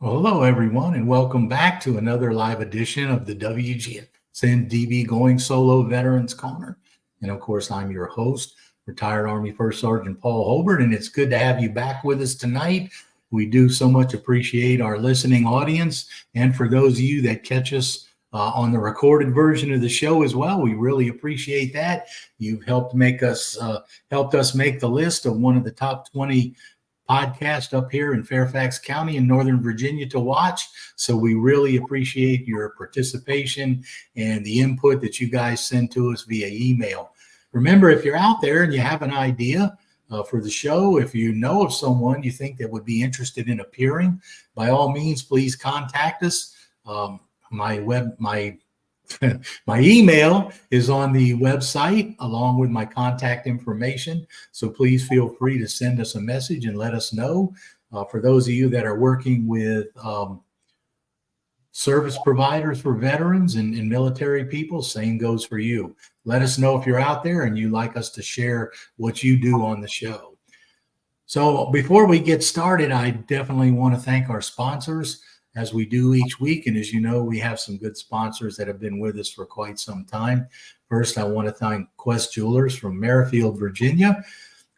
Well, hello, everyone, and welcome back to another live edition of the WGSN-DB Going Solo Veterans Corner. And of course, I'm your host, retired Army First Sergeant Paul Holbert, and it's good to have you back with us tonight. We do so much appreciate our listening audience, and for those of you that catch us on the recorded version of the show as well, we really appreciate that. You've helped us make the list of one of the top 20 podcast up here in Fairfax County in Northern Virginia to watch. So we really appreciate your participation and the input that you guys send to us via email. Remember, if you're out there and you have an idea for the show, if you know of someone you think that would be interested in appearing, by all means, please contact us. My email is on the website along with my contact information. So please feel free to send us a message and let us know. For those of you that are working with service providers for veterans and military people, same goes for you. Let us know if you're out there and you'd like us to share what you do on the show. So before we get started, I definitely want to thank our sponsors, as we do each week. And as you know, we have some good sponsors that have been with us for quite some time. First, I want to thank Quest Jewelers from Merrifield, Virginia.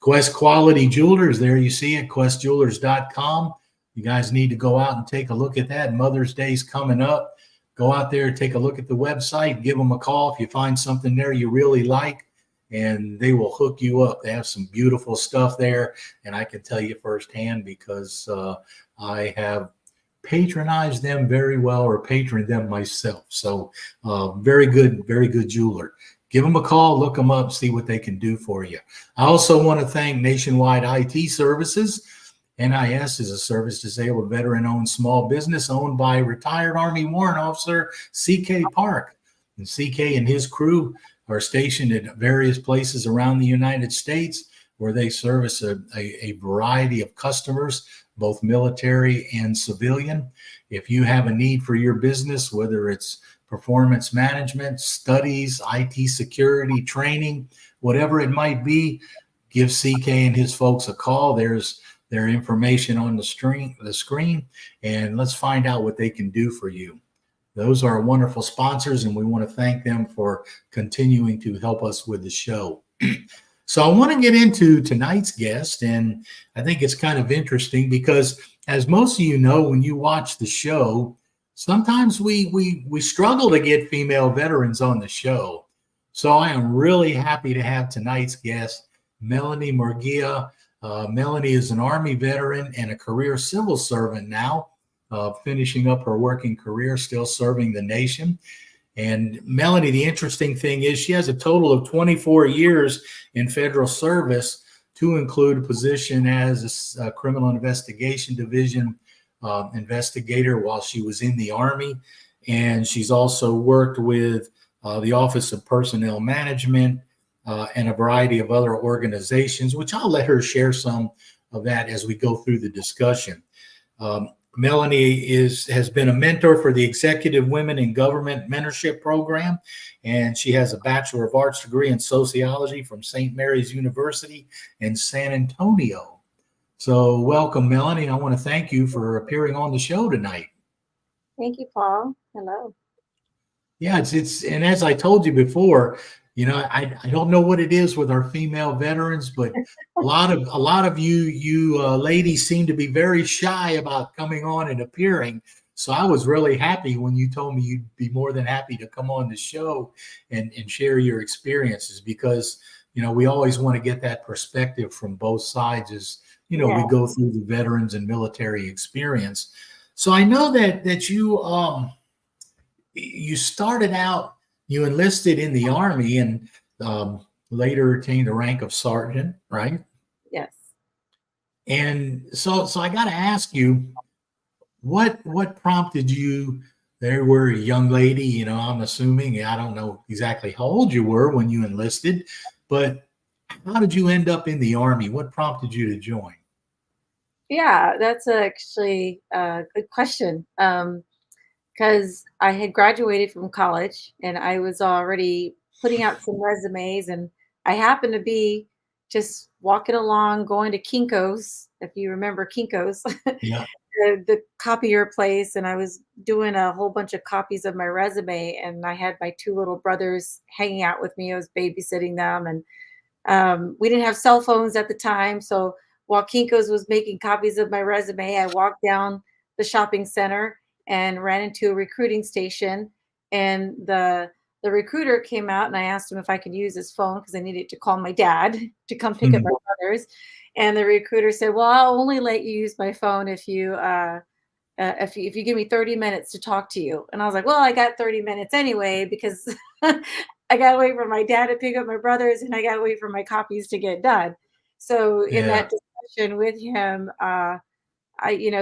Quest Quality Jewelers, there you see it, questjewelers.com. You guys need to go out and take a look at that. Mother's Day's coming up. Go out there, take a look at the website, give them a call if you find something there you really like, and they will hook you up. They have some beautiful stuff there, and I can tell you firsthand because I have patronize them very well, or patron them myself. So very good jeweler. Give them a call, look them up, see what they can do for you. I also want to thank Nationwide IT Services. NIS is a service-disabled veteran-owned small business owned by retired Army Warrant Officer C.K. Park. And C.K. and his crew are stationed at various places around the United States where they service a variety of customers, both military and civilian. If you have a need for your business, whether it's performance management, studies, IT security, training, whatever it might be, give CK and his folks a call. There's their information on the screen, and let's find out what they can do for you. Those are wonderful sponsors, and we want to thank them for continuing to help us with the show. So I want to get into tonight's guest, and I think it's kind of interesting because, as most of you know, when you watch the show, sometimes we struggle to get female veterans on the show. So I am really happy to have tonight's guest, Melanie Murguia. Melanie is an Army veteran and a career civil servant now, finishing up her working career, still serving the nation. And Melanie, the interesting thing is she has a total of 24 years in federal service, to include a position as a criminal investigation division investigator while she was in the Army. And she's also worked with the Office of Personnel Management and a variety of other organizations, which I'll let her share some of that as we go through the discussion. Melanie has been a mentor for the Executive Women in Government Mentorship Program, and she has a Bachelor of Arts degree in Sociology from St. Mary's University in San Antonio. So welcome, Melanie. I want to thank you for appearing on the show tonight. Thank you, Paul. Hello. Yeah, it's and as I told you before, you know, I don't know what it is with our female veterans, but a lot of you ladies seem to be very shy about coming on and appearing. So I was really happy when you told me you'd be more than happy to come on the show and share your experiences, because, you know, we always want to get that perspective from both sides as, you know, we go through the veterans and military experience. So I know that you started out, you enlisted in the Army and later attained the rank of sergeant, right? Yes. And so I got to ask you, what prompted you? There were a young lady, you know, I'm assuming, I don't know exactly how old you were when you enlisted, but how did you end up in the Army? What prompted you to join? Yeah, that's actually a good question. Because I had graduated from college and I was already putting out some resumes, and I happened to be just walking along, going to Kinko's, if you remember Kinko's, Yeah. the copier place, and I was doing a whole bunch of copies of my resume, and I had my two little brothers hanging out with me. I was babysitting them, and we didn't have cell phones at the time, so while Kinko's was making copies of my resume, I walked down the shopping center and ran into a recruiting station, and the recruiter came out, and I asked him if I could use his phone because I needed to call my dad to come pick up my brothers. And the recruiter said, "Well, I'll only let you use my phone if you give me 30 minutes to talk to you." And I was like, "Well, I got 30 minutes anyway because I got to wait for my dad to pick up my brothers, and I got to wait for my copies to get done." So in Yeah. that discussion with him,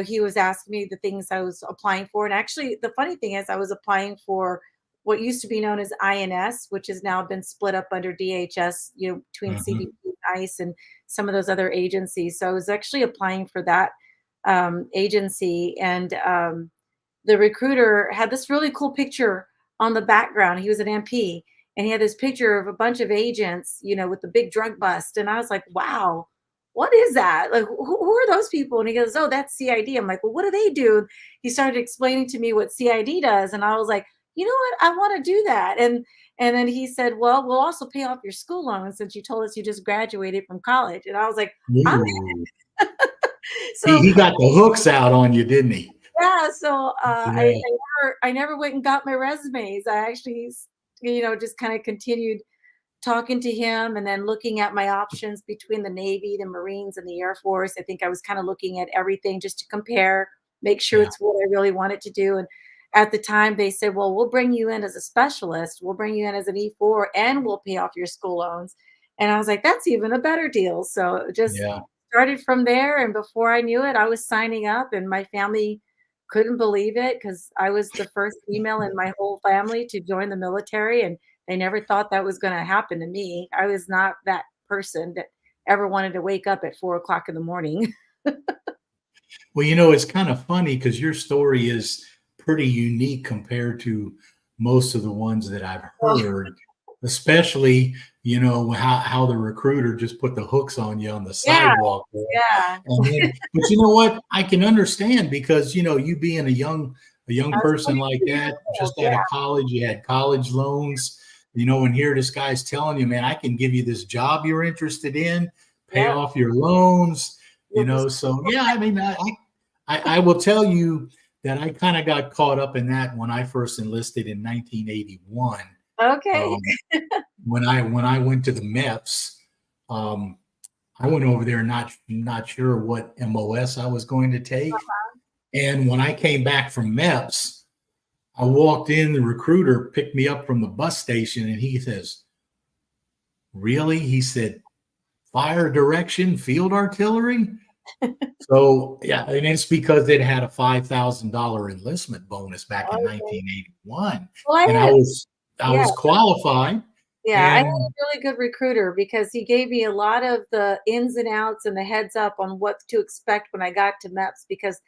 he was asking me the things I was applying for. And actually, the funny thing is, I was applying for what used to be known as INS, which has now been split up under DHS, between Hmm. CBP and ICE and some of those other agencies. So I was actually applying for that agency. And the recruiter had this really cool picture on the background. He was an MP, and he had this picture of a bunch of agents, with the big drug bust. And I was like, wow, what is that? Like, who are those people? And he goes, oh, that's CID. I'm like, well, what do they do? He started explaining to me what CID does. And I was like, you know what? I want to do that. And then he said, well, we'll also pay off your school loan since you told us you just graduated from college. And I was like, I'm Ooh. He so he got the hooks out on you, didn't he? yeah, so Yeah. I never went and got my resumes. I actually, just kind of continued talking to him and then looking at my options between the Navy, the Marines, and the Air Force. I think I was kind of looking at everything just to compare, make sure Yeah. it's what I really wanted to do. And at the time, they said, "Well, we'll bring you in as a specialist. We'll bring you in as an E4, and we'll pay off your school loans." And I was like, "That's even a better deal." So it just Yeah. started from there. And before I knew it, I was signing up, and my family couldn't believe it because I was the first female in my whole family to join the military, and they never thought that was going to happen to me. I was not that person that ever wanted to wake up at 4 o'clock in the morning. Well, it's kind of funny because your story is pretty unique compared to most of the ones that I've Oh, heard, especially, how the recruiter just put the hooks on you on the yeah, sidewalk there. yeah, And then, but you know what? I can understand because, you being a young I was person like 22 years that, old. just out Yeah, of college, you had college loans, and here this guy's telling you, man, I can give you this job you're interested in, pay yep. off your loans, You'll be so yeah, I mean, I will tell you that I kind of got caught up in that when I first enlisted in 1981. okay. Um, when I went to the MEPS, um, I went over there not sure what MOS I was going to take, and when I came back from MEPS, I walked in. The recruiter picked me up from the bus station, and he says, "Really?" He said, "Fire direction, field artillery." So yeah, and it's because it had a $5,000 enlistment bonus back in Okay. 1981, Well, I and I had, was I yeah, was qualified, yeah, I had a and really good recruiter because he gave me a lot of the ins and outs and the heads up on what to expect when I got to MEPS because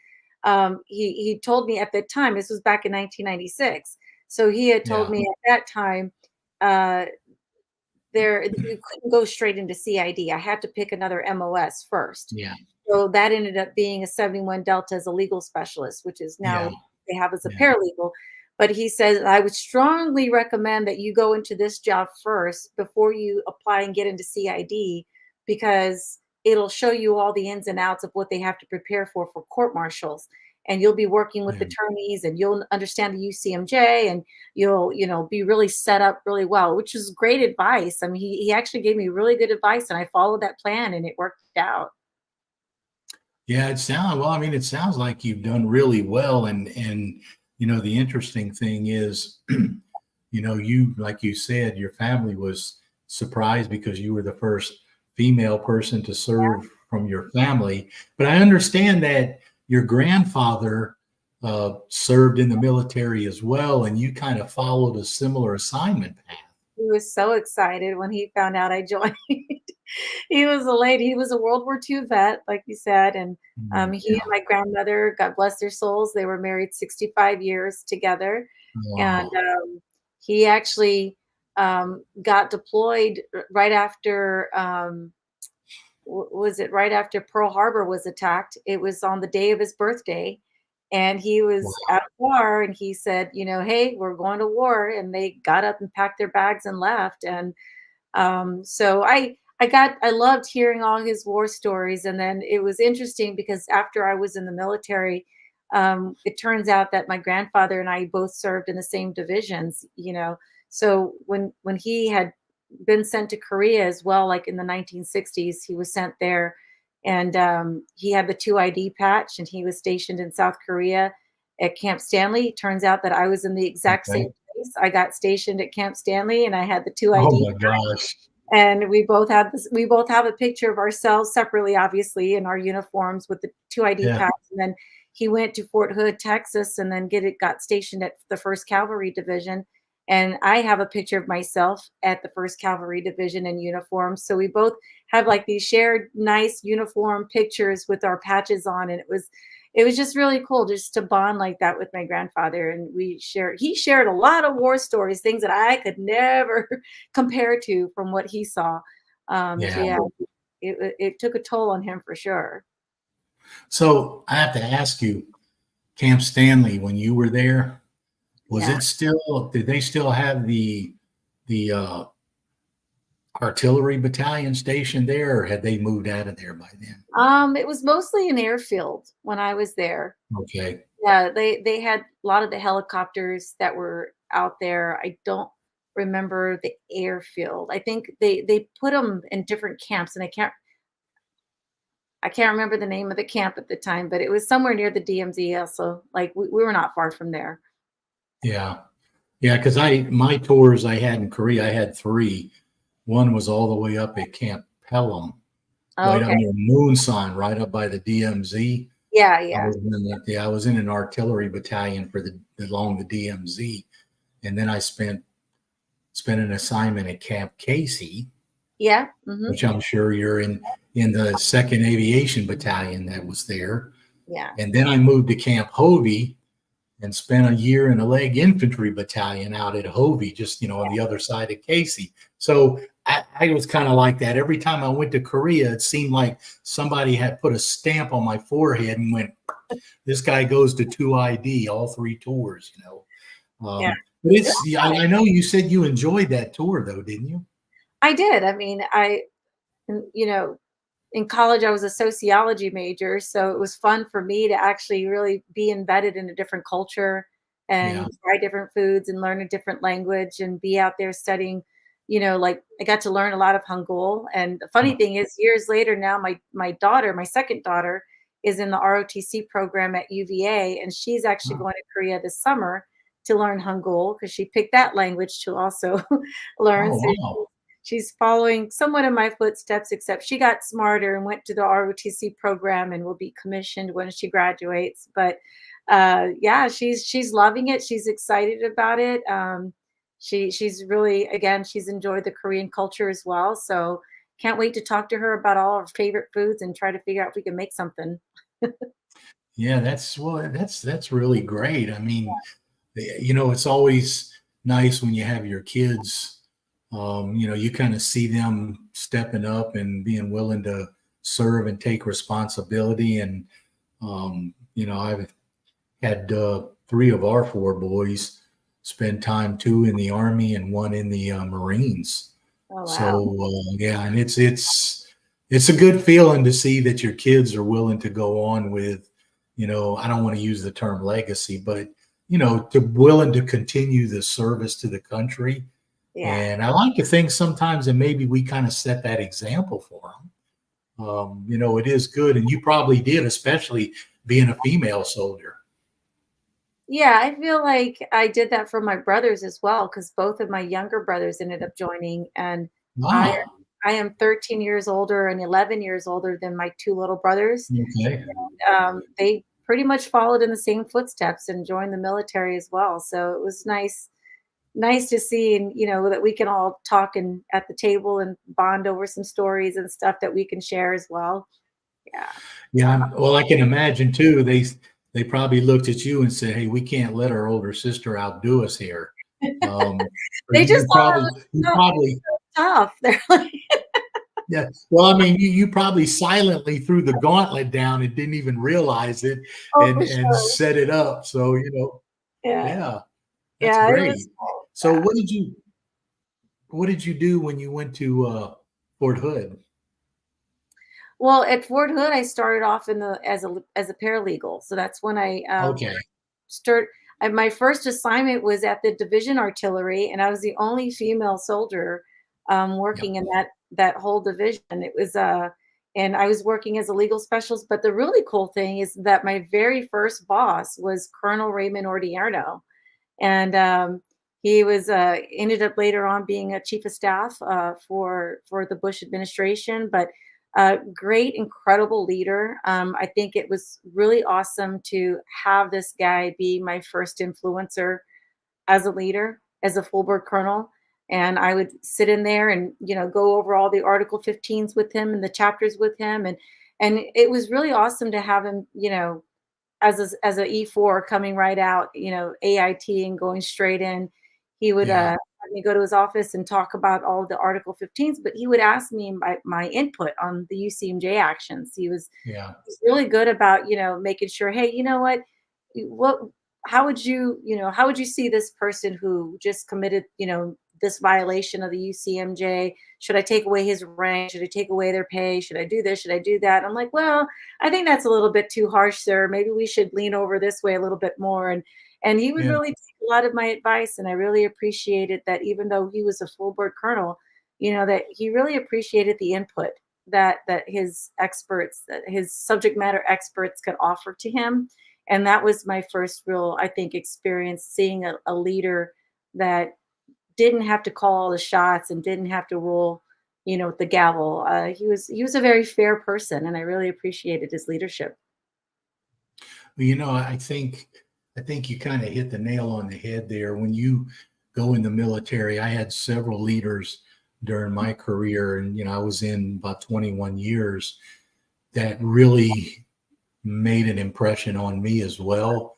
he told me at the time, this was back in 1996. So he had told yeah, me at that time, uh, you couldn't go straight into CID. I had to pick another MOS first. yeah, So that ended up being a 71 Delta as a legal specialist, which is now yeah, what they have as a yeah, paralegal. But he says, I would strongly recommend that you go into this job first before you apply and get into CID because it'll show you all the ins and outs of what they have to prepare for court martials. And you'll be working with yeah. attorneys and you'll understand the UCMJ and you'll, be really set up really well, which is great advice. I mean, he actually gave me really good advice and I followed that plan and it worked out. Yeah, I mean, it sounds like you've done really well, and the interesting thing is, you like you said, your family was surprised because you were the first female person to serve from your family. But I understand that your grandfather served in the military as well, and you kind of followed a similar assignment path. He was so excited when he found out I joined. He was a lady. He was a World War II vet, like you said, and he and Yeah. my grandmother, God bless their souls, they were married 65 years together, and Wow. he actually got deployed right after. was it right after Pearl Harbor was attacked? It was on the day of his birthday, and he was Wow. at a bar, and he said, "Hey, we're going to war," and they got up and packed their bags and left. And so I loved hearing all his war stories. And then it was interesting because after I was in the military, it turns out that my grandfather and I both served in the same divisions. So when he had been sent to Korea as well, like in the 1960s, he was sent there, and he had the 2ID patch, and he was stationed in South Korea at Camp Stanley. Turns out that I was in the exact same Okay. place. I got stationed at Camp Stanley, and I had the 2ID Oh ID, my gosh. and we both have a picture of ourselves separately, obviously, in our uniforms with the 2ID Yeah. packs. And then he went to Fort Hood, Texas, and then got stationed at the 1st Cavalry Division. And I have a picture of myself at the 1st Cavalry Division in uniform. So we both have like these shared nice uniform pictures with our patches on. And it was just really cool just to bond like that with my grandfather. And he shared a lot of war stories, things that I could never compare to from what he saw. So Yeah. yeah, it took a toll on him for sure. So I have to ask you, Camp Stanley, when you were there, Yeah. did they still have the artillery battalion stationed there, or had they moved out of there by then? It was mostly an airfield when I was there. Okay. Yeah, they had a lot of the helicopters that were out there. I don't remember the airfield. I think they put them in different camps, and I can't remember the name of the camp at the time, but it was somewhere near the DMZ also. Like we were not far from there. Yeah. Yeah, because my tours I had in Korea, I had three. One was all the way up at Camp Pelham, Oh, right up okay. near Moonson, right up by the DMZ. Yeah, I yeah. was in I was in an artillery battalion for along the DMZ, and then I spent an assignment at Camp Casey, Yeah. Mhm. which I'm sure you're in the Second Aviation Battalion that was there. Yeah. And then I moved to Camp Hovey and spent a year in a leg infantry battalion out at Hovey, just on the other side of Casey. So I was kind of like that. Every time I went to Korea, it seemed like somebody had put a stamp on my forehead and went, "This guy goes to 2ID, all three tours." Yeah. But I know you said you enjoyed that tour though, didn't you? I did. I mean, you know, in college I was a sociology major, so it was fun for me to actually really be embedded in a different culture Yeah. and try different foods and learn a different language and be out there studying. Like I got to learn a lot of Hangul. And the funny thing is, years later now, my second daughter, is in the ROTC program at UVA, and she's actually Oh, going to Korea this summer to learn Hangul because she picked that language to also learn. oh, So wow. she's following somewhat in my footsteps, except she got smarter and went to the ROTC program and will be commissioned when she graduates. But yeah, she's loving it. She's excited about it. She's really, again, she's enjoyed the Korean culture as well. So can't wait to talk to her about all our favorite foods and try to figure out if we can make something. Yeah, that's really great. I mean, it's always nice when you have your kids. You kind of see them stepping up and being willing to serve and take responsibility. And I've had three of our four boys spend time, two in the Army and one in the Marines. Oh wow. So yeah, and it's a good feeling to see that your kids are willing to go on with, I don't want to use the term legacy, but to willing to continue the service to the country. Yeah. And I like to think sometimes that maybe we kind of set that example for them. It is good, and you probably did, especially being a female soldier. Yeah, I feel like I did that for my brothers as well, because both of my younger brothers ended up joining, and I Wow. I am 13 years older and 11 years older than my two little brothers. Okay. They pretty much followed in the same footsteps and joined the military as well. So it was nice to see, and that we can all talk and at the table and bond over some stories and stuff that we can share as well. Yeah. Yeah. Well, I can imagine too. They probably looked at you and said, "Hey, we can't let our older sister outdo us here." Um, or They just you thought it probably was you so probably tough. They're like, Yeah. Well, I mean, you probably silently threw the gauntlet down and didn't even realize it Oh, and for sure. set it up. So, Yeah. yeah, that's Yeah, it was great. cool. So Yeah. what did you do when you went to Fort Hood? Well, at Fort Hood, I started off in the as a paralegal. So that's when I Okay. start. My first assignment was at the Division Artillery, and I was the only female soldier Yep. working in that whole division. It was and I was working as a legal specialist. But the really cool thing is that my very first boss was Colonel Raymond Ordierno, and he was ended up later on being a chief of staff for the Bush administration. But great, incredible leader. I think it was really awesome to have this guy be my first influencer as a leader, as a full bird colonel. And I would sit in there and go over all the Article 15s with him and the chapters with him, and it was really awesome to have him, as a E4 coming right out, AIT and going straight in. He would Yeah. have me go to his office and talk about all the Article 15s, but he would ask me my input on the UCMJ actions. Yeah. He's really good about, making sure, hey, you know what, how would how would you see this person who just committed, this violation of the UCMJ? Should I take away his rank? Should I take away their pay? Should I do this? Should I do that? I'm like, well, I think that's a little bit too harsh, sir. Maybe we should lean over this way a little bit more. And he would Yeah. really take a lot of my advice, and I really appreciated that. Even though he was a full board colonel, that he really appreciated the input that his experts, that his subject matter experts could offer to him. And that was my first real, I think, experience seeing a leader that didn't have to call all the shots and didn't have to rule, with the gavel. He was a very fair person, and I really appreciated his leadership. Well, I think you kind of hit the nail on the head there. When you go in the military, I had several leaders during my career, and I was in about 21 years that really made an impression on me as well.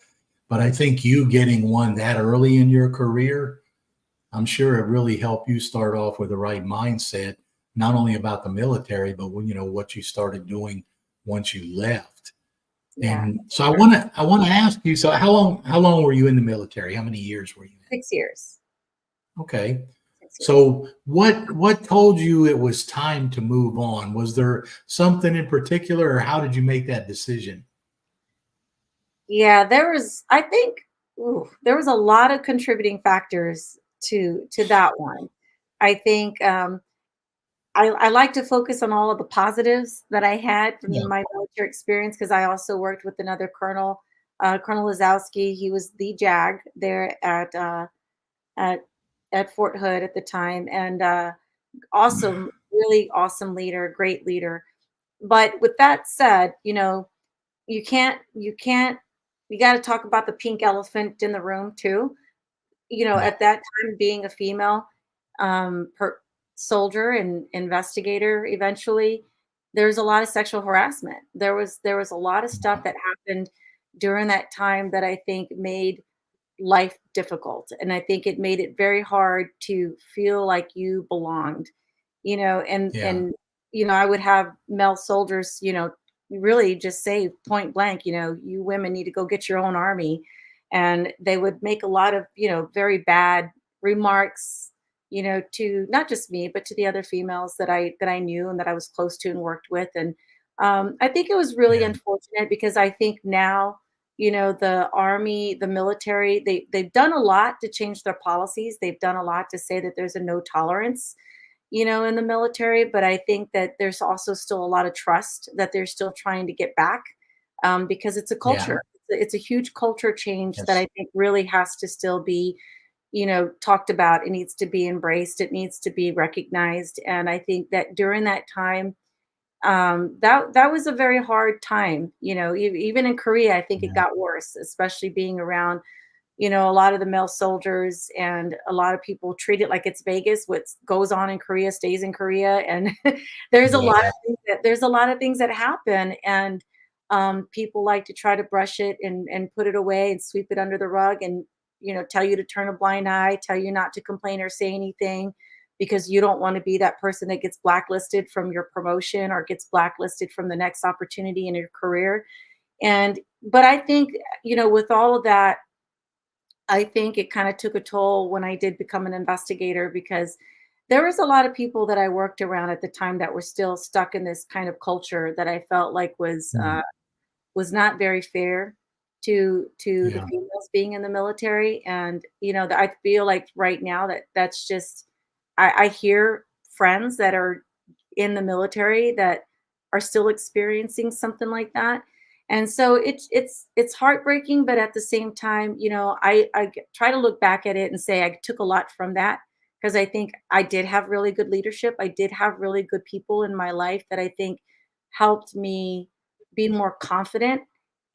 But I think you getting one that early in your career, I'm sure it really helped you start off with the right mindset, not only about the military, but what you started doing once you left. Yeah, And so sure. I want to ask you, so how long were you in the military? How many years were you 6 years. in? Okay. 6 years. So what told you it was time to move on? Was there something in particular, or how did you make that decision? Yeah, I think, there was a lot of contributing factors to that one. I think I like to focus on all of the positives that I had Yeah. from my military experience, because I also worked with another colonel, Colonel Lazowski. He was the JAG there at Fort Hood at the time, and awesome, really awesome leader, great leader. But with that said, you can't you got to talk about the pink elephant in the room too. Yeah. At that time, being a female per soldier and investigator, eventually, there's a lot of sexual harassment. There was a lot of stuff that happened during that time that I think made life difficult, and I think it made it very hard to feel like you belonged. Yeah. And I would have male soldiers, really just say point blank, you women need to go get your own army. And they would make a lot of, very bad remarks, to not just me, but to the other females that I knew and that I was close to and worked with. And I think it was really Yeah. unfortunate, because I think now, the army, the military, they've done a lot to change their policies. They've done a lot to say that there's a no tolerance, in the military. But I think that there's also still a lot of trust that they're still trying to get back, because it's a Yeah. culture. It's a huge culture change that Yes. I think really has to still be, talked about. It needs to be embraced. It needs to be recognized. And I think that during that time, that was a very hard time. Even in Korea, I think it Yeah. got worse, especially being around, a lot of the male soldiers, and a lot of people treat it like it's Vegas. What goes on in Korea stays in Korea, and Yeah. there's a lot of things that happen, and people like to try to brush it and put it away and sweep it under the rug, and tell you to turn a blind eye, tell you not to complain or say anything, because you don't want to be that person that gets blacklisted from your promotion or gets blacklisted from the next opportunity in your career. But I think, with all of that, I think it kind of took a toll when I did become an investigator, because there was a lot of people that I worked around at the time that were still stuck in this kind of culture that I felt like was not very fair to the Yeah. females being in the military. And I feel like right now that's just, I hear friends that are in the military that are still experiencing something like that. And so it's heartbreaking, but at the same time, try to look back at it and say I took a lot from that, because I think I did have really good leadership. I did have really good people in my life that I think helped me be more confident.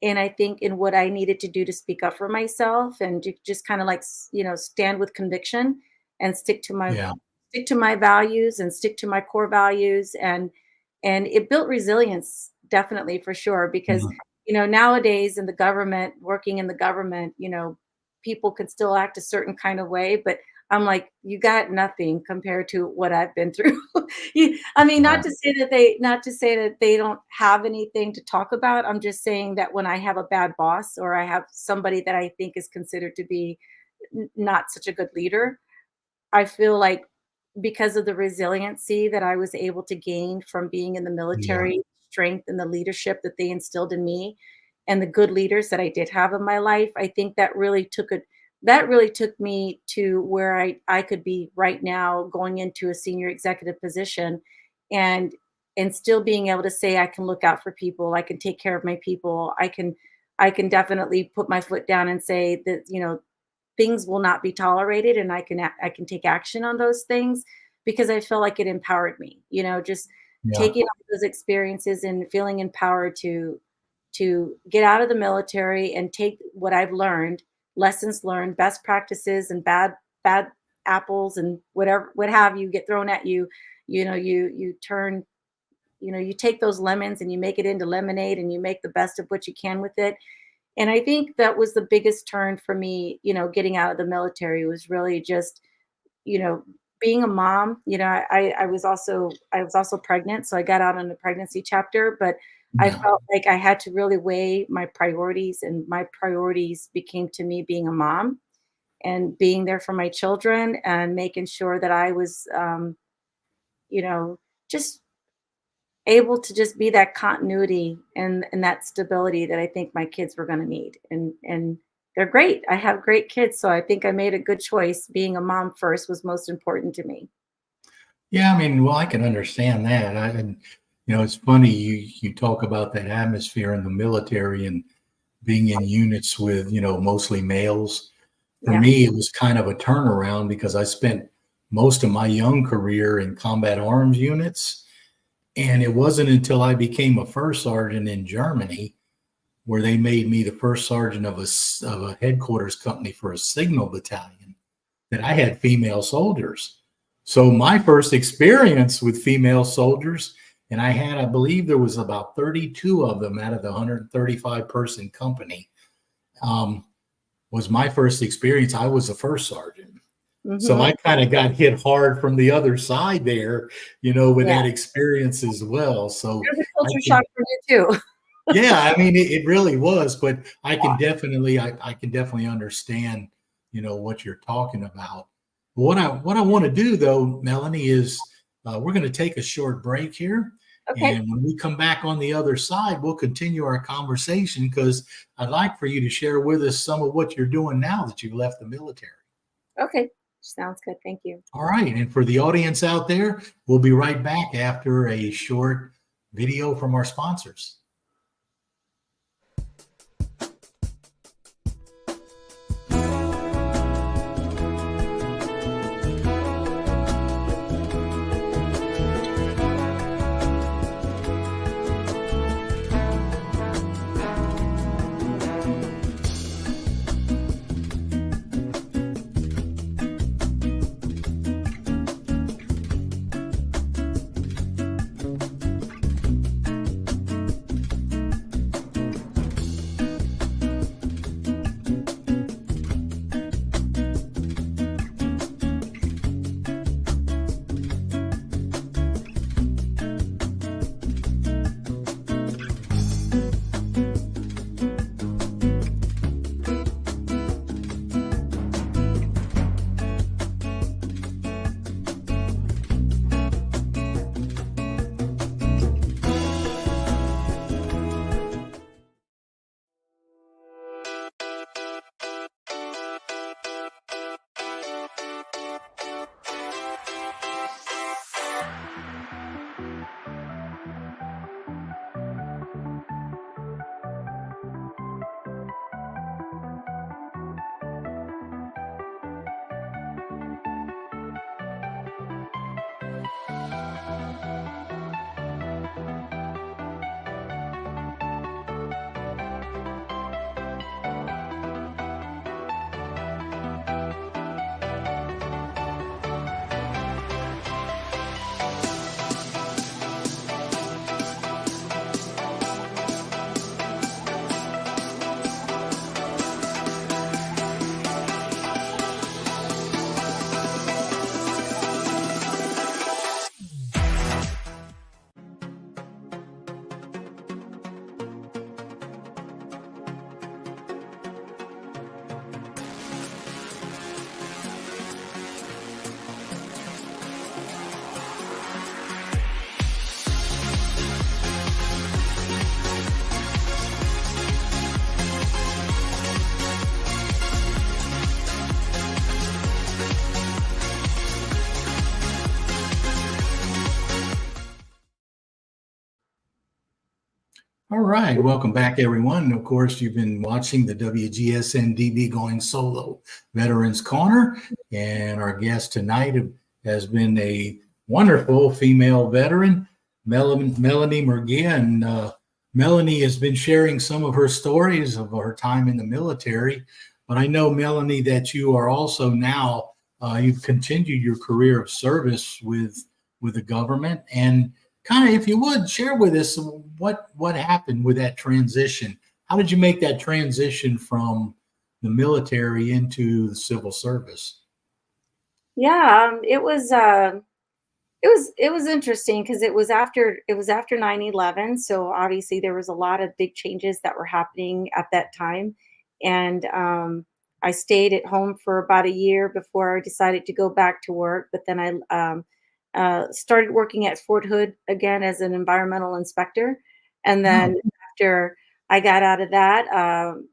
And I think in what I needed to do to speak up for myself and to just kind of like, stand with conviction and Yeah. stick to my values and stick to my core values. And it built resilience, definitely, for sure, because Mhm. nowadays in the government, working in the government, people can still act a certain kind of way, but I'm like, you got nothing compared to what I've been through. I mean, Yeah. not to say that they don't have anything to talk about. I'm just saying that when I have a bad boss, or I have somebody that I think is considered to be not such a good leader, I feel like, because of the resiliency that I was able to gain from being in the Yeah. military, strength and the leadership that they instilled in me, and the good leaders that I did have in my life, I think that really took me to where I could be right now, going into a senior executive position, and still being able to say I can look out for people, I can take care of my people, I can definitely put my foot down and say that, things will not be tolerated, and I can take action on those things, because I feel like it empowered me, just Yeah. taking all those experiences and feeling empowered to get out of the military and take what I've learned, lessons learned, best practices, and bad apples and whatever what have you get thrown at you. You turn, you take those lemons and you make it into lemonade, and you make the best of what you can with it. And I think that was the biggest turn for me, getting out of the military, was really just, you know, being a mom. I was also pregnant, so I got out on the pregnancy chapter, but I Yeah. felt like I had to really weigh my priorities, and my priorities became to me being a mom and being there for my children, and making sure that I was, you know, just able to just be that continuity and that stability that I think my kids were going to need. And they're great. I have great kids, so I think I made a good choice. Being a mom first was most important to me. Yeah. I mean, well, I can understand that. It's funny you talk about that atmosphere in the military and being in units with, mostly males. For Yeah. me, it was kind of a turnaround because I spent most of my young career in combat arms units. And it wasn't until I became a first sergeant in Germany where they made me the first sergeant of a headquarters company for a signal battalion that I had female soldiers. So my first experience with female soldiers, and I believe there was about 32 of them out of the 135 person company, um, was my first experience. I was a first sergeant. So Hmm. I kind of got hit hard from the other side there, with Yeah. that experience as well. So It was a I culture can, shock for you too. yeah, I mean, it really was, but I can definitely understand, what you're talking about. What I want to do though, Melanie, is we're going to take a short break here. Okay. And when we come back on the other side, we'll continue our conversation because I'd like for you to share with us some of what you're doing now that you've left the military. Okay. Sounds good. Thank you. All right. And for the audience out there, we'll be right back after a short video from our sponsors. All right, welcome back, everyone. Of course, you've been watching the WGSN-DB Going Solo Veterans Corner, and our guest tonight has been a wonderful female veteran, Melanie Murguia, and Melanie has been sharing some of her stories of her time in the military. But I know, Melanie, that you are also now you've continued your career of service with the government, and kind of, if you would, share with us what happened with that transition. How did you make that transition from the military into the civil service? Yeah, it was interesting because it was after 9/11. So obviously there was a lot of big changes that were happening at that time. And I stayed at home for about a year before I decided to go back to work. But then I started working at Fort Hood again as an environmental inspector. And Oh, then after I got out of that,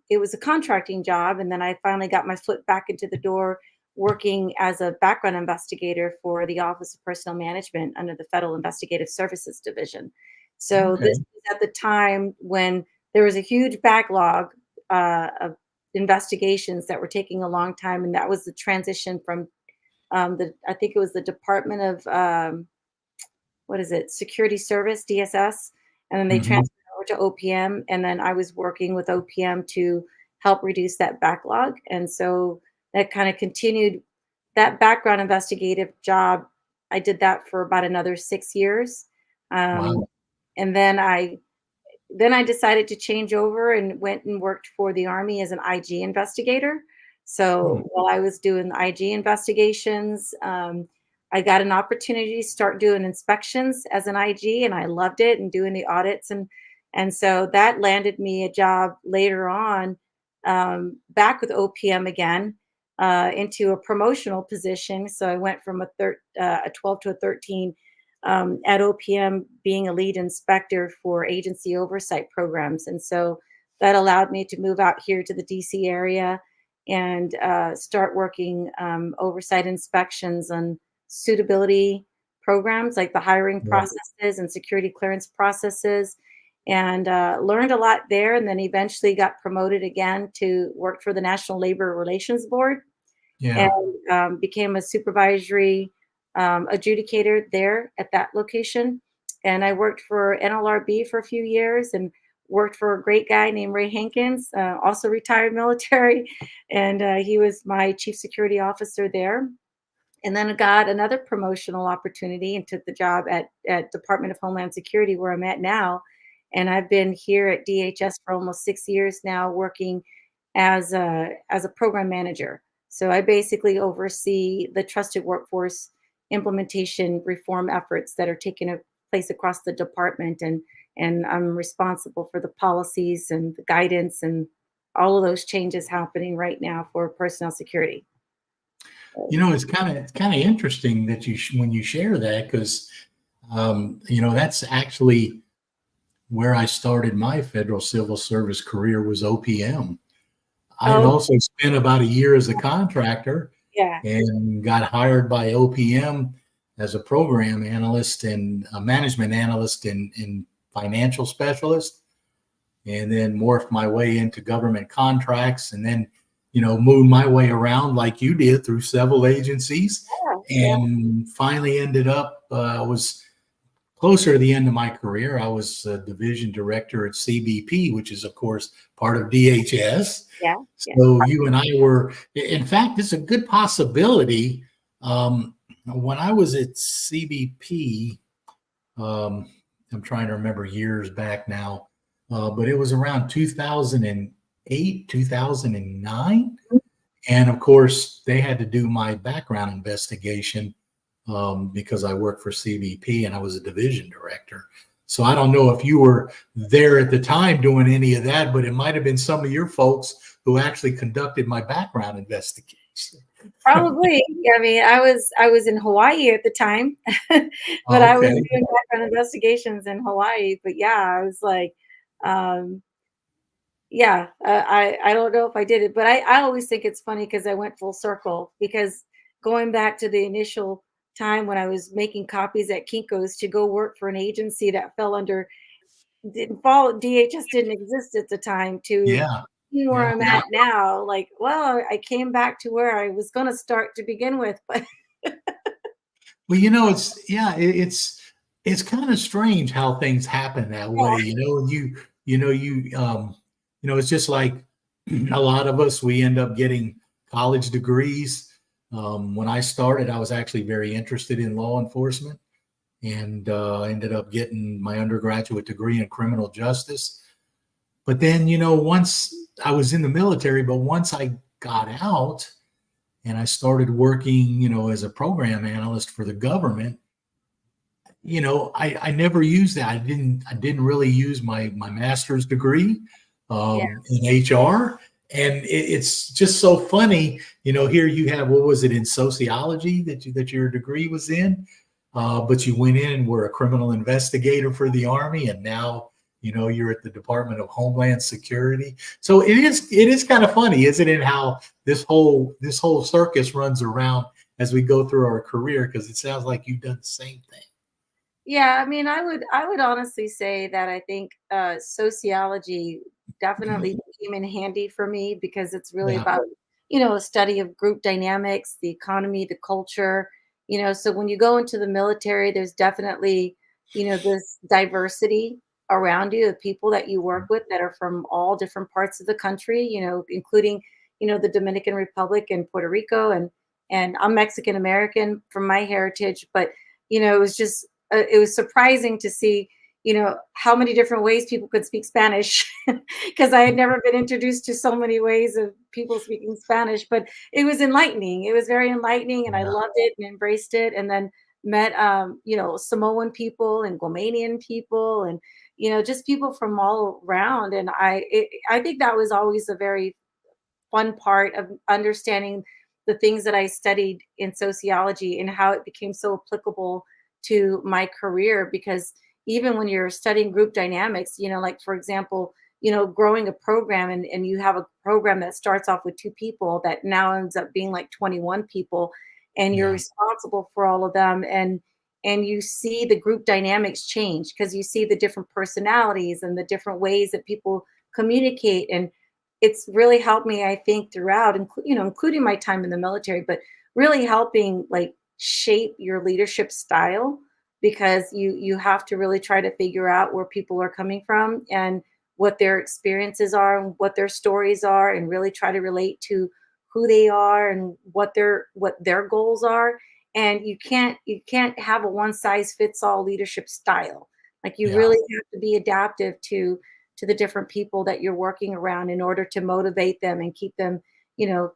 it was a contracting job. And then I finally got my foot back into the door working as a background investigator for the Office of Personnel Management under the Federal Investigative Services Division. So okay. this was at the time when there was a huge backlog of investigations that were taking a long time, and that was the transition from the I think it was the Department of what is it, Security Service, DSS, and then they Hmm. transferred over to OPM, and then I was working with OPM to help reduce that backlog, and so that kind of continued that background investigative job. I did that for about another 6 years, um, Wow. and then I decided to change over and went and worked for the Army as an IG investigator. Hmm. So while I was doing the IG investigations, I got an opportunity to start doing inspections as an IG, and I loved it, and doing the audits, and so that landed me a job later on, back with OPM again, into a promotional position. So I went from a 12 to a 13, at OPM, being a lead inspector for agency oversight programs. And so that allowed me to move out here to the DC area and start working oversight inspections on suitability programs like the hiring Right. processes and security clearance processes. And learned a lot there, and then eventually got promoted again to work for the National Labor Relations Board, and Yeah. became a supervisory adjudicator there at that location. And I worked for NLRB for a few years and worked for a great guy named Ray Hankins, also retired military. And he was my chief security officer there. And then I got another promotional opportunity and took the job at Department of Homeland Security, where I'm at now. And I've been here at DHS for almost 6 years now, working as a program manager. So I basically oversee the trusted workforce implementation reform efforts that are taking place across the department, and I'm responsible for the policies and the guidance and all of those changes happening right now for personnel security. You know, it's kind of interesting that when you share that, because that's actually where I started my federal civil service career, was OPM. I had Oh, also spent about a year as a contractor yeah. and got hired by OPM as a program analyst and a management analyst and financial specialist, and then morphed my way into government contracts, and then moved my way around like you did through several agencies, Yeah, yeah. and finally ended up was closer to the end of my career. I was a division director at CBP, which is, of course, part of DHS. Yeah, yeah. So you and I were, in fact, it's a good possibility. When I was at CBP, um, I'm trying to remember years back now, but it was around 2008, 2009. And of course, they had to do my background investigation because I worked for CBP and I was a division director. So I don't know if you were there at the time doing any of that, but it might have been some of your folks who actually conducted my background investigation. Probably. Yeah, I mean, I was in Hawaii at the time, but I was Okay. doing background investigations in Hawaii. But yeah, I was like, um, yeah, I don't know if I did it, but I always think it's funny because I went full circle, because going back to the initial time when I was making copies at Kinko's to go work for an agency that fell under didn't follow DHS didn't exist at the time to Yeah. where Yeah. I'm at now. Like, well, I came back to where I was going to start to begin with, but Well, it's yeah, it's kind of strange how things happen that way. yeah, It's just like a lot of us, we end up getting college degrees. When I started, I was actually very interested in law enforcement and ended up getting my undergraduate degree in criminal justice. But then, once I was in the military, but once I got out and I started working, as a program analyst for the government, I never used that. I didn't really use my master's degree yeah, in HR. And it's just so funny, here you have, what was it, in sociology that your degree was in? But you went in and were a criminal investigator for the Army, and now you're at the Department of Homeland Security. So it is kind of funny, isn't it, how this whole circus runs around as we go through our career, because it sounds like you've done the same thing. yeah. I mean, I would honestly say that I think sociology definitely came in handy for me because it's really Yeah, about a study of group dynamics, the economy, the culture. So when you go into the military, there's definitely this diversity around you of people that you work with that are from all different parts of the country. Including the Dominican Republic and Puerto Rico, and I'm Mexican American from my heritage, but it was just it was surprising to see how many different ways people could speak Spanish because I had never been introduced to so many ways of people speaking Spanish. But it was enlightening. It was very enlightening, and I yeah, loved it and embraced it. And then met Samoan people and Guamanian people, and just people from all around. And I think that was always a very fun part of understanding the things that I studied in sociology and how it became so applicable to my career. Because even when you're studying group dynamics, like for example, growing a program, and you have a program that starts off with two people that now ends up being like 21 people, and you're yeah, responsible for all of them. And you see the group dynamics change because you see the different personalities and the different ways that people communicate. And it's really helped me, I think, throughout, including my time in the military, but really helping like shape your leadership style, because you have to really try to figure out where people are coming from and what their experiences are and what their stories are, and really try to relate to who they are and what their goals are. And you can't have a one size fits all leadership style. Like, you yeah. really have to be adaptive to the different people that you're working around in order to motivate them and keep them, you know,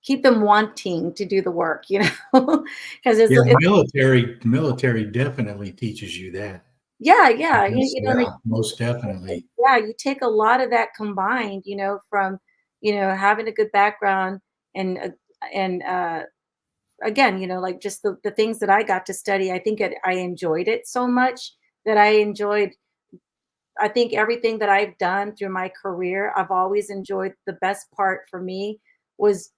keep them wanting to do the work, because Yeah, the it's military definitely teaches you that. yeah, yeah, Yeah, most definitely. yeah, you take a lot of that combined, from, having a good background, and again, like just the things that I got to study. I think I enjoyed it so much that I think everything that I've done through my career, I've always enjoyed. The best part for me was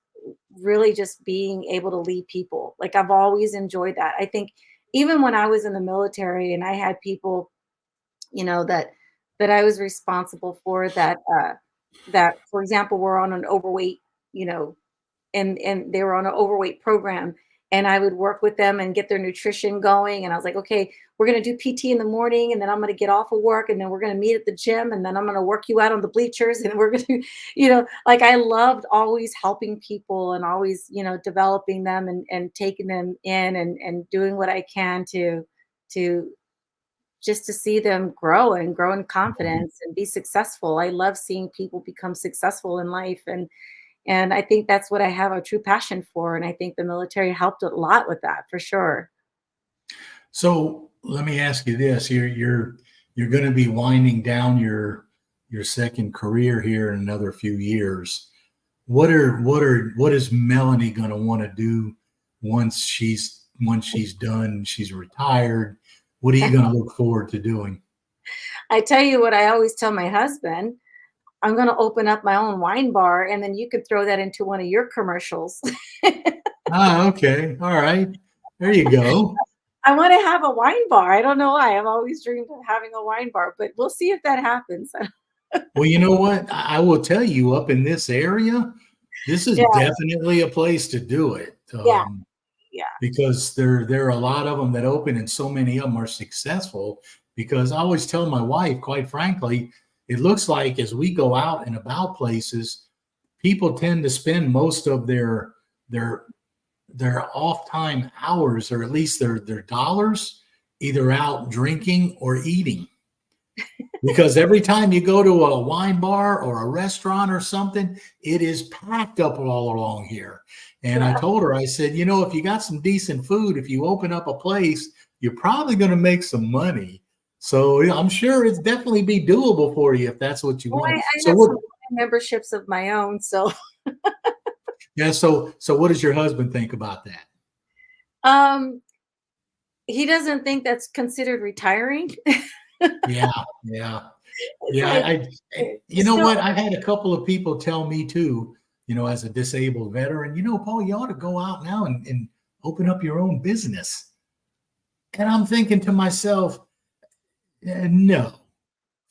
really just being able to lead people. Like, I've always enjoyed that. I think even when I was in the military and I had people, that I was responsible for, that, for example, were on an overweight, you know, and they were on an overweight program, and I would work with them and get their nutrition going. And I was like, okay, we're going to do PT in the morning, and then I'm going to get off of work, and then we're going to meet at the gym, and then I'm going to work you out on the bleachers, and we're going to, like, I loved always helping people and always, developing them, and taking them in, and doing what I can to just to see them grow in confidence and be successful. I love seeing people become successful in life, and I think that's what I have a true passion for, and I think the military helped a lot with that, for sure. So let me ask you this: you're going to be winding down your second career here in another few years. What is Melanie going to want to do once she's done? She's retired. What are you going to look forward to doing? I tell you what I always tell my husband, I'm gonna open up my own wine bar, and then you could throw that into one of your commercials. Ah, okay, all right. There you go. I want to have a wine bar. I don't know why. I've always dreamed of having a wine bar, but we'll see if that happens. Well, you know what? I will tell you, up in this area, this is Yeah, definitely a place to do it. yeah, yeah. Because there are a lot of them that open, and so many of them are successful. Because I always tell my wife, quite frankly, it looks like as we go out and about places, people tend to spend most of their their off time hours, or at least their dollars, either out drinking or eating. Because every time you go to a wine bar or a restaurant or something, it is packed up all along here. And I Yeah. told her, I said, you know, if you got some decent food, if you open up a place, you're probably going to make some money. So yeah, I'm sure it's definitely be doable for you if that's what you Well, want. I So have what? some memberships of my own, so Yeah. So what does your husband think about that? um, he doesn't think that's considered retiring. Yeah. Yeah. It's Yeah. like, You know still, what? I've had a couple of people tell me too, you know, as a disabled veteran, you know, Paul, you ought to go out now and open up your own business. And I'm thinking to myself, no,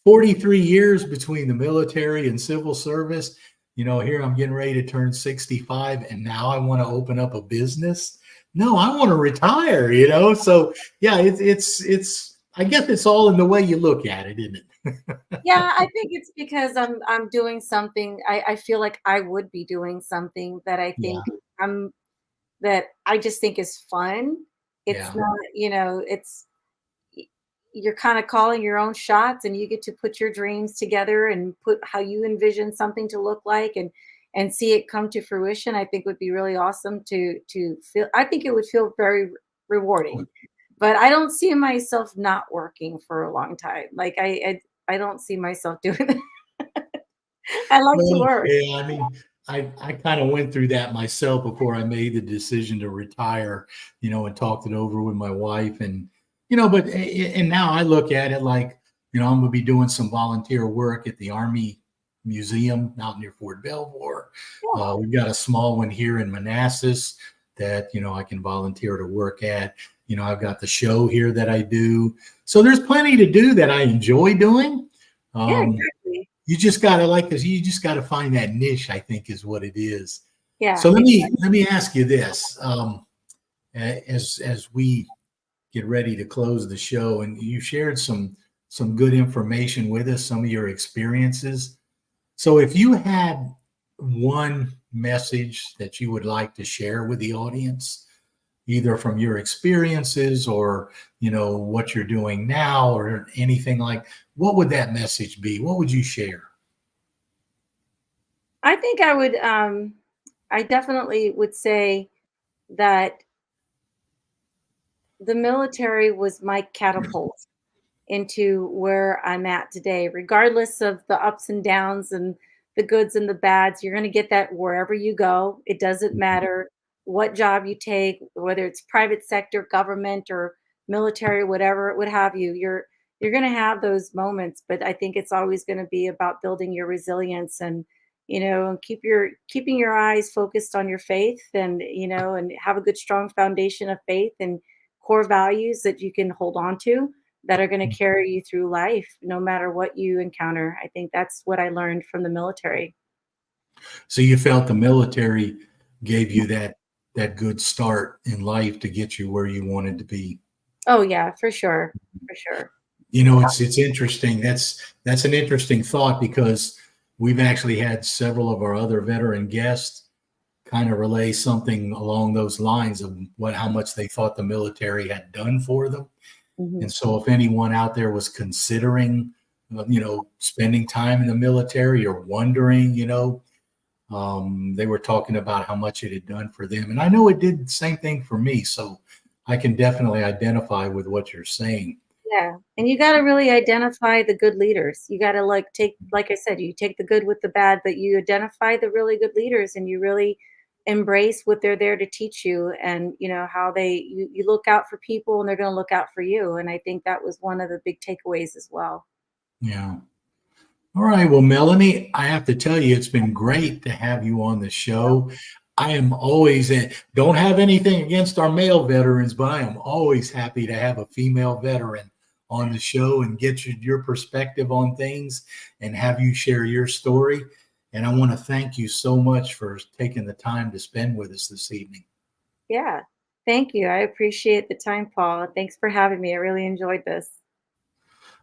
43 years between the military and civil service. You know, here I'm getting ready to turn 65, and now I want to open up a business. No, I want to retire, you know? So yeah, I guess it's all in the way you look at it, isn't it? yeah, I think it's because I'm doing something. I feel like I would be doing something that I Yeah. think I'm that I just think is fun. It's Yeah. not, it's y- you're kind of calling your own shots, and you get to put your dreams together and put how you envision something to look like, and see it come to fruition. I think would be really awesome to feel. I think it would feel very rewarding, but I don't see myself not working for a long time. Like I don't see myself doing that. I like to Well, work. yeah, I mean, I kind of went through that myself before I made the decision to retire, you know, and talked it over with my wife. And, you know, and now I look at it like, you know, I'm going to be doing some volunteer work at the Army Museum out near Fort Belvoir. Yeah, We've got a small one here in Manassas that, you know, I can volunteer to work at. You know, I've got the show here that I do. So there's plenty to do that I enjoy doing. yeah, Um, exactly. you just gotta like this. You just gotta find that niche, I think, is what it is. Yeah, So exactly. let me ask you this: as we get ready to close the show, and you shared some good information with us, some of your experiences. So, if you had one message that you would like to share with the audience, either from your experiences or you know what you're doing now or anything like, what would that message be? What would you share? I think I definitely would say that the military was my catapult into where I'm at today, regardless of the ups and downs and the goods and the bads. You're going to get that wherever you go. It doesn't matter what job you take, whether it's private sector, government, or military, whatever, what have you. You're going to have those moments, but I think it's always going to be about building your resilience and keeping your eyes focused on your faith, and and have a good strong foundation of faith and core values that you can hold on to, that are going to carry you through life no matter what you encounter. I think that's what I learned from the military. So you felt the military gave you that good start in life to get you where you wanted to be. Oh yeah, for sure. For sure. You know, it's interesting. That's an interesting thought because we've actually had several of our other veteran guests kind of relay something along those lines of what how much they thought the military had done for them. Mhm. And so if anyone out there was considering, you know, spending time in the military or wondering, you know, they were talking about how much it had done for them. And I know it did the same thing for me. So I can definitely identify with what you're saying. Yeah, and you got to really identify the good leaders. You got to like I said, you take the good with the bad, but you identify the really good leaders, and you really embrace what they're there to teach you, and how you look out for people, and they're going to look out for you. And I think that was one of the big takeaways as well. Yeah. All right. Well, Melanie, I have to tell you, it's been great to have you on the show. I am always don't have anything against our male veterans, but I am always happy to have a female veteran on the show and get your perspective on things and have you share your story. And I want to thank you so much for taking the time to spend with us this evening. Yeah. Thank you. I appreciate the time, Paul. Thanks for having me. I really enjoyed this.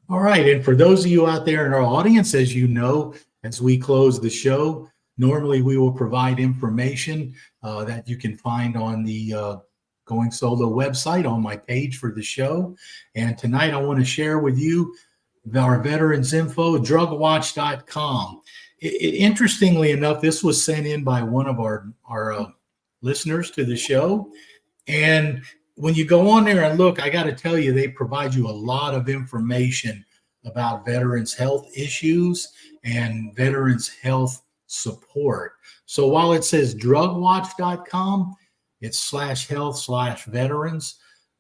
All right. And for those of you out there in our audience, as you know, as we close the show, normally we will provide information that you can find on the Going Solo website on my page for the show. And tonight I want to share with you our veterans info, drugwatch.com. Interestingly enough, this was sent in by one of our listeners to the show. And when you go on there and look, I got to tell you, they provide you a lot of information about veterans' health issues and veterans' health support. So while it says drugwatch.com, it's /health/veterans.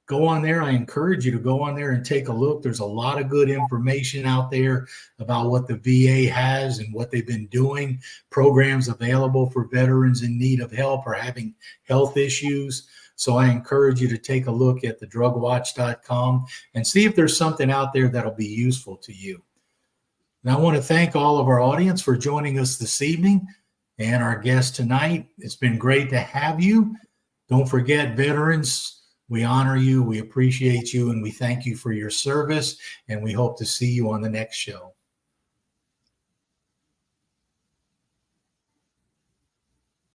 Go on there. I encourage you to go on there and take a look. There's a lot of good information out there about what the VA has and what they've been doing, programs available for veterans in need of help or having health issues. So I encourage you to take a look at the drugwatch.com and see if there's something out there that'll be useful to you. And I want to thank all of our audience for joining us this evening and our guest tonight. It's been great to have you. Don't forget, veterans, we honor you, we appreciate you, and we thank you for your service, and we hope to see you on the next show.